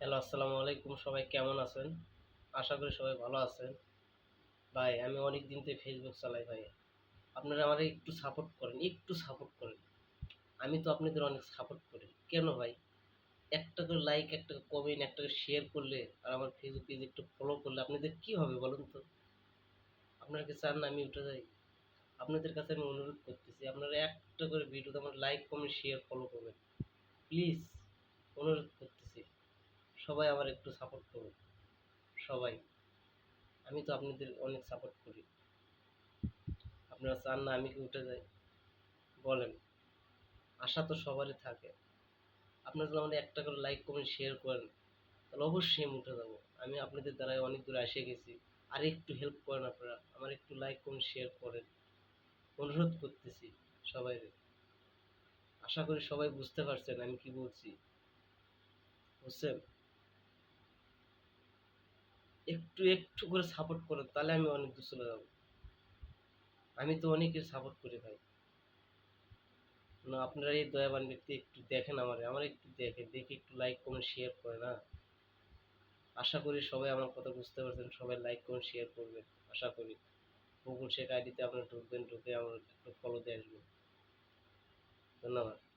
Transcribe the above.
Hello, আসসালামু আলাইকুম। সবাই কেমন আছেন? আশা করি সবাই ভালো আছেন। ভাই আমি অনেকদিন থেকে ফেসবুক চালাই ভাই। আপনারা আমারে একটু সাপোর্ট করেন, একটু সাপোর্ট করেন। আমি তো আপনাদের অনেক সাপোর্ট করি। কেন ভাই? একটা করে লাইক, একটা করে কমেন্ট, একটা করে শেয়ার করলে আর আমার ফেসবুক পেজ একটু ফলো করলে আপনাদের কি হবে বলুন তো? আপনারা কি চান না আমি উঠে যাই? আপনাদের কাছে আমি অনুরোধ করতেছি, আপনারা একটা করে ভিডিওতে আমার লাইক, কমেন্ট, শেয়ার, ফলো করবেন। প্লিজ অনুরোধ করতেছি। সবাই আমার একটু সাপোর্ট করুন। সবাই। আমি তো আপনাদের অনেক সাপোর্ট করি। আপনারা চান না আমি কি উঠে যাই? বলেন। আশা তো সবারই থাকে। আপনারা যদি আমাদের একটা করে লাইক, কমেন্ট, শেয়ার করেন, তাহলে অবশ্যই আমি উঠে যাবো। আমি আপনাদের দ্বারাই অনেক দূরে এসে গেছি। আর একটু হেল্প করেন আপনারা। আমার একটু লাইক, কমেন্ট, শেয়ার করেন। অনুরোধ করতেছি সবাইরে। আশা করি সবাই বুঝতে পারছেন আমি কি বলছি। বুঝছেন? একটু, একটু করে সাপোর্ট করেন, তাহলে আমি অনেক দূর চলে যাবো। আমি তো অনেকের সাপোর্ট করি ভাই। না আপনারা এই দয়াবান ব্যক্তি একটু দেখেন আমারে। আমার একটু দেখেন। দেখে একটু লাইক, কমেন্ট, শেয়ার করেন, না? আশা করি সবাই আমার কথা বুঝতে পারছেন। সবাই লাইক করুন, শেয়ার করবেন। আশা করি। গুগল শেখ আইডিতে আপনারা ঢুকবেন, ঢুকে আমার একটু ফলো দিয়ে আসবেন। ধন্যবাদ।